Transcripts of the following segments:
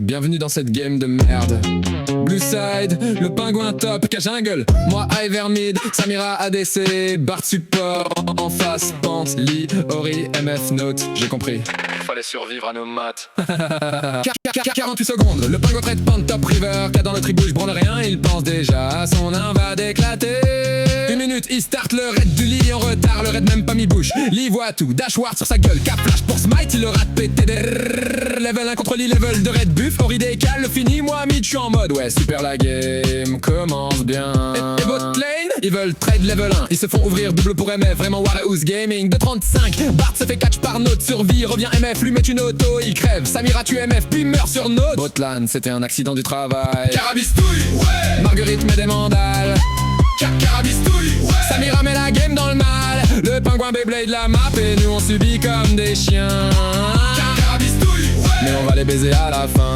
bienvenue dans cette game de merde. Blue Side, le pingouin top, K-Jungle, moi Iver Mid, Samira ADC, Bart support, en face, Pant, Lee, Ori, MF Note, j'ai compris. Fallait survivre à nos maths. 48 secondes, le pingouin prête Pant top river, K dans le tribouche, je branle rien, il pense déjà à son nain va d'éclater. 1 minute, il start le raid du lit en retard, le raid même pas mis bouche. Lee voit tout, dashward sur sa gueule, cap flash pour smite, il le rate pété des level 1 contre Lee, level de red buff, Ori décale, le fini, moi mid, je suis en mode ouais super la game, commence bien. Et bot lane, ils veulent trade level 1, ils se font ouvrir double pour MF, vraiment Warhouse Gaming de 35. Bart se fait catch par Note, survie, revient MF, lui met une auto, il crève, Samira tue MF, puis meurt sur Note. Botlan, c'était un accident du travail. Carabistouille, ouais. Marguerite met des mandales. Carabistouille, ouais. Samira met la game dans le mal. Le pingouin Beyblade la map et nous on subit comme des chiens. Carabistouille, ouais. Mais on va les baiser à la fin.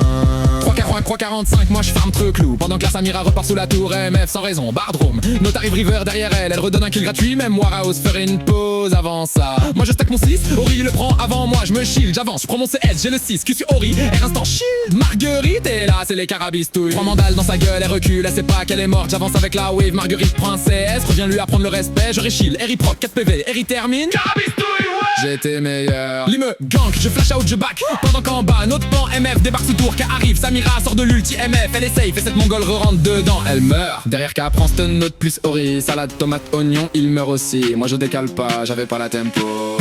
3,45, moi je farm clou. Pendant que la Samira repart sous la tour, MF sans raison, Bardroom. Note arrive river derrière elle, elle redonne un kill gratuit. Même Warhouse ferait une pause avant ça. Moi je stack mon 6, Ori le prend avant moi. Je me shield, j'avance, je prends mon CS, j'ai le 6. Q sur Ori, R instant shield. Marguerite est là, c'est les carabistouilles. 3 mandales dans sa gueule, elle recule, elle sait pas qu'elle est morte. J'avance avec la wave, Marguerite prend un CS. Reviens lui apprendre le respect, je reshield. Eri proc, 4 PV, Eri termine. Carabistouille, ouais. J'étais meilleur. Lime, gank, je flash out, je back. Pendant qu'en bas, notre pan MF débarque sous tour. K arrive, Samira sort de l'ulti MF, elle est safe et cette mongole re-rentre dedans, elle meurt. Derrière K prend stun, Note plus Ori, salade, tomate, oignon, il meurt aussi. Moi je décale pas, j'avais pas la tempo.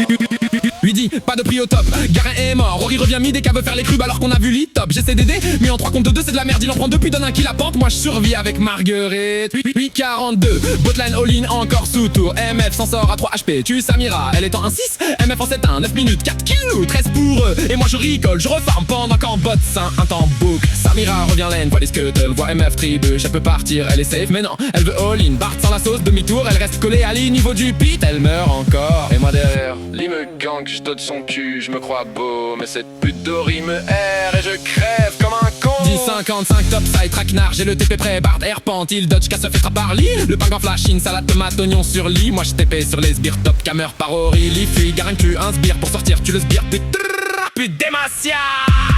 Lui dit, pas de prix au top, Garin est mort, Ori revient mid et K veut faire les crubes alors qu'on a vu Lee top. J'essaie d'aider, mais en 3 contre 2 c'est de la merde, il en prend 2 puis donne un kill à pente. Moi je survis avec Marguerite. 42, botline all-in encore sous tour, MF s'en sort à 3 HP, tue Samira, elle est en 1-6, MF en 7-1, 9 minutes, 4 kills, 13 pour eux. Et moi je rigole, je refarme pendant qu'en bot sein un temps boucle. Samira revient lane, voit les scuttles, voit MF tribuche, elle peut partir, elle est safe, mais non, elle veut all-in. Bart sans la sauce, demi-tour, elle reste collée à Lee, niveau du pit, elle meurt encore. Et moi derrière, Lee me gank, je dodge son cul, je me crois beau, mais cette pute d'Ori me erre et je crève comme un con. 10,55 topside, traquenard, j'ai le TP prêt, Bart airpant, il dodge, casse se fait trap par Lee. Le pingouin flash in, salade, tomate, oignon sur Lee. Moi je TP sur les sbires, top cameur par Ori, Lee fuit, Garin cul, un sbire pour sortir, tu le sbire, pute démacia.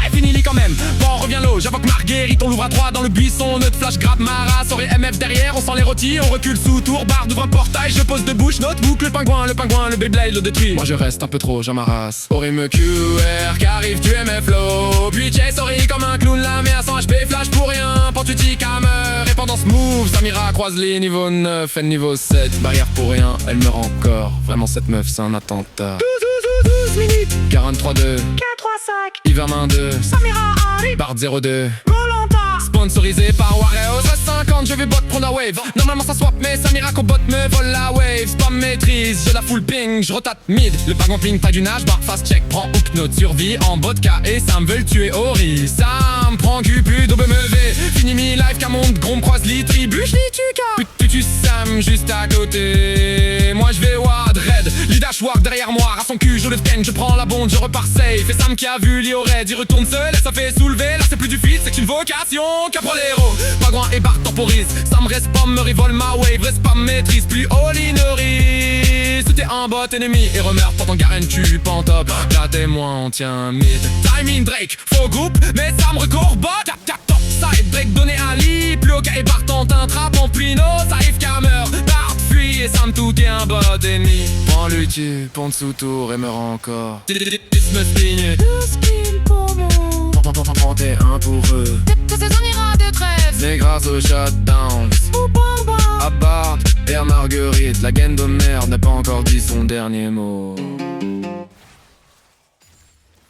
Et fini Lee quand même, bon revient l'eau, j'invoque Marguerite, on l'ouvre à 3 dans le buisson, Note flash grab Mara, Ori MF derrière, on sent les rôtis, on recule sous tour, Bart ouvre un portail, je pose de bouche, Note boucle, le pingouin, le Beyblade le détruit. Moi je reste un peu trop, j'en m'arrasse. Ori me QR, qu'arrive tu MF low, puis chase Ori comme un clown, la met à 100 HP, flash pour rien, Pantuti cameur, et pendant ce move, Samira croise Lee niveau 9, elle niveau 7, barrière pour rien, elle meurt encore, vraiment cette meuf c'est un attentat. 12 minutes, 43-2, 4-3-5, Iver main 2, Samira arrive, Bart 02, Volanta, sponsorisé par Warhouse, reste 50, je vais bot prendre la wave. Normalement ça swap mais Samira qu'au bot me vole la wave. Spam maîtrise, je la full ping, je rotate mid. Le pingouin ping, taille du nage, Bart fast check, prend hook, Note survie en bot K et Sam veulent tuer Ori. Sam prend Cupid au BMV, fini mi-life, K monte, gros croise Lee, tribuche, Lee tu K. Pute tu Sam juste à côté. Moi je vais wad red, Lee dash walk derrière moi, à son cul je le scan, je prends la bonde, je repars safe. Et Sam qui a vu Lee au raid, il retourne seul et ça fait soulever. Là c'est plus du feed, c'est une vocation qu'apprend l'héros. Pingouin et Bart temporise, Sam respam me revole ma wave, respam maîtrise, plus all-in Ori. C'était un bot ennemi et remeurt pendant Garen tue Pantop. Là témoin on tient mid. Timing Drake, faux groupe, mais Sam recourt bot. Tap tap top side, Drake donné à Lee. Plus ok et Bart tente un trap en plino, ça arrive cameur. Bart fuit et Sam tout est un bot ennemi. Prends lui tue, ponte sous tour et meurt encore. Me signe 12 kills pour nous. T'es un pour eux. Que ces Samira de 13. Mais grâce au shutdown à Bart et à Marguerite, la gaine de merde n'a pas encore dit son dernier mot.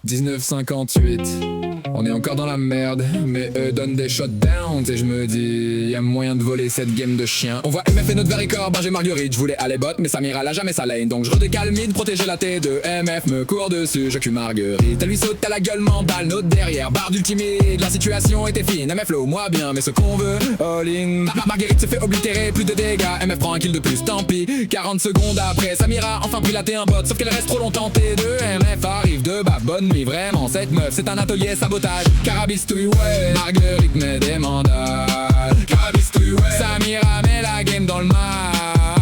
19,58. On est encore dans la merde, mais eux donnent des shutdowns. Et je me dis, y'a moyen de voler cette game de chien. On voit MF et notre Vericor, ben j'ai Marguerite. Je voulais aller bot, mais Samira l'a jamais sa lane. Donc je redécale mid, protéger la T2. MF me court dessus, je cul Marguerite. Elle lui saute à la gueule, mandale, Note derrière. Barre d'ultimate, la situation était fine. MF low, moi bien, mais ce qu'on veut, all in. Marguerite se fait oblitérer, plus de dégâts. MF prend un kill de plus, tant pis. 40 secondes après, Samira enfin pris la T1 bot. Sauf qu'elle reste trop longtemps T2. MF arrive de bas, bonne nuit. Vraiment, cette meuf, c'est un atelier sabotage. Carabistouille, ouais. Marguerite met des mandales. Carabistouille, ouais. Samira met la game dans le mal.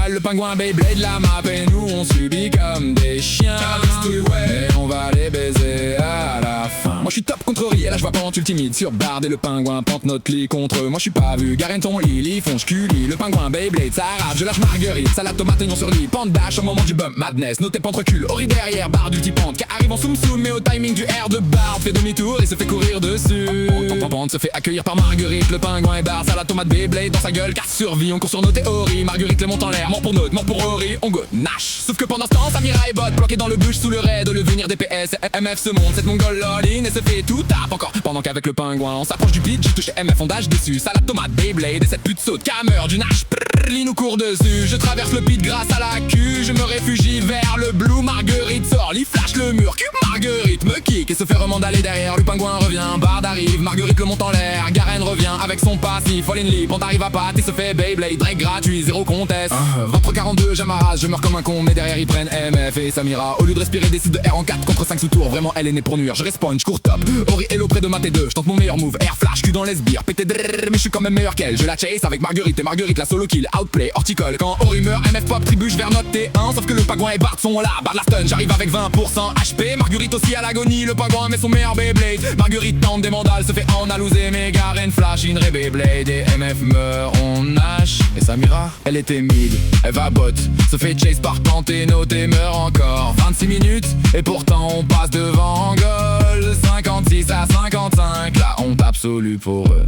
Le pingouin Beyblade la map et nous on subit comme des chiens. Carabistouille, ouais. Et on va les baiser à la fin. Moi je suis top contre Ori et là je vois pente ultimide sur Bard et le pingouin pente notre lit contre eux. Moi je suis pas vu, Garen ton lit, fonce culi. Le pingouin Beyblade, ça rage, je lâche Marguerite. Salade tomate oignon sur lit, pente dash au moment du bump madness. Notez pente recul, Ori derrière, Bard ulti-pente qui arrive en soum soum mais au timing du R de Bard fait demi-tour et se fait courir dessus. Pente se fait accueillir par Marguerite, le pingouin et Bard, salade tomate Beyblade dans sa gueule, casse survie, on court sur nos théories. Marguerite les monte en l'air, mort pour notre, mort pour Ori, on go Nash. Sauf que pendant ce temps, Samira est bot, bloqué dans le bush sous le raid, le venir des PS. MF se monte, cette mongole all-in et se fait tout tape encore. Pendant qu'avec le pingouin, on s'approche du pitch, j'ai touché MF, on dash dessus. Salade tomate Beyblade et cette pute saute, cameur du Nash. Lee nous court dessus, je traverse le pit grâce à la queue. Je me réfugie vers le blue, Marguerite sort, Lee flash le mur, cube Marguerite me kick et se fait remandaler derrière. Le pingouin revient, Bard arrive, Marguerite le monte en l'air. Garen revient avec son passif, all in Lee, Pente arrive à patte et se fait Beyblade, Drake gratuit, zéro contest. Ventre 42, j'aime ma race, je meurs comme un con, mais derrière ils prennent MF et Samira. Au lieu de respirer, décide de R en 4 contre 5 sous tour. Vraiment elle est née pour nuire, je respawn, je cours top. Ori hello près de ma T2, je tente mon meilleur move, air flash, cul dans les sbires, pété drrrr, mais je suis quand même meilleur qu'elle. Je la chase avec Marguerite et Marguerite la solo kill, outplay, horticole. Quand Ori meurt, MF pop tribuche vers notre T1. Sauf que le pingouin et Bard sont là, Bard la stun, j'arrive avec 20% HP. Marguerite aussi à l'agonie, le pingouin met son meilleur Beyblade. Marguerite tente des mandales, se fait en alouser, mais Garen flash, in Beyblade et MF meurt, on Nash. Et Samira, elle était mid, elle va bot, se fait chase par Pente et noté meurt encore. 26 minutes, et pourtant on passe devant Angol. 56 à 55, la honte absolue pour eux.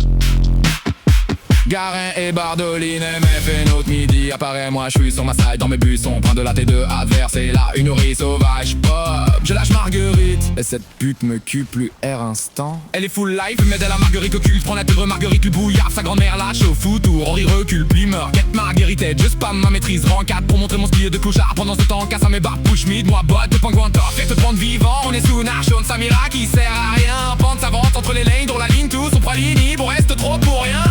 Garen et Bardoline, MF et notre midi apparaît, moi je suis sur ma side dans mes buissons, prends de la T2 adverse et là une Ori sauvage pop. Je lâche Marguerite et cette pute me cul plus R instant. Elle est full life mais elle a Marguerite occulte, prends la T2 Marguerite lui bouillard, sa grand-mère lâche au foutour. Ori recule, pli meurt, get Marguerite et je spam ma maîtrise rang 4 pour montrer mon skill de clochard. Pendant ce temps casse à mes barres push mid, moi bot, le pingouin top, fait te prendre vivant. On est sous Nash, on Samira qui sert à rien, pente s'avance entre les lanes, dont la ligne tous on pralini, on reste trop pour rien.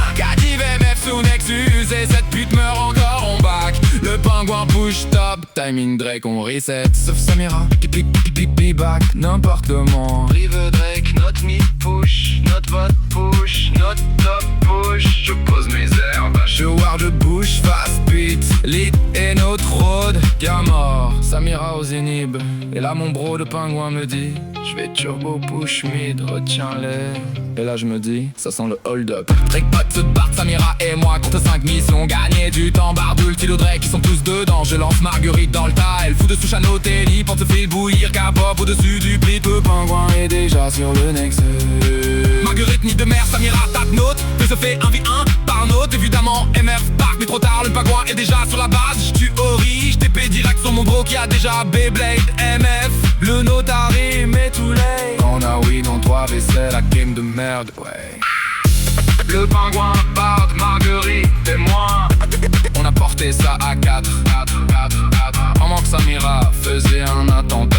MF sous Nexus et cette pute meurt encore, on back. Le pingouin push top, timing Drake on reset. Sauf Samira, qui back, n'importe comment. Rive Drake, notre mid push, notre vote push, notre top push. Je pose mes herbes, je ward, je bouge, fast beat, lit et notre road. Gars mort, Samira aux inhibs. Et là mon bro le pingouin me dit, je vais turbo push mid, retiens-les. Et là je me dis, ça sent le hold up. Drake bot se bat, Samira et moi contre 5 missions, gagner du temps, Bard ulti le Drake, ils sont tous dedans. Je lance Marguerite dans le tas, elle fout dessus Chano Telly, Pente se fait bouillir, K-pop au-dessus du plit. Le pingouin est déjà sur le Nexus. Marguerite ni de mer, Samira tape note, puis se fait 1v1 par note. Évidemment MF park mais trop tard, le pingouin est déjà sur la base. J'tue Ori, j'TP direct sur mon bro qui a déjà Beyblade. MF, le notari met tous les. On a win en 3 vaisselles, la game de merde, ouais. Le pingouin, Bard, Marguerite et moi, on a porté ça à 4. Pendant que Samira faisait un attentat.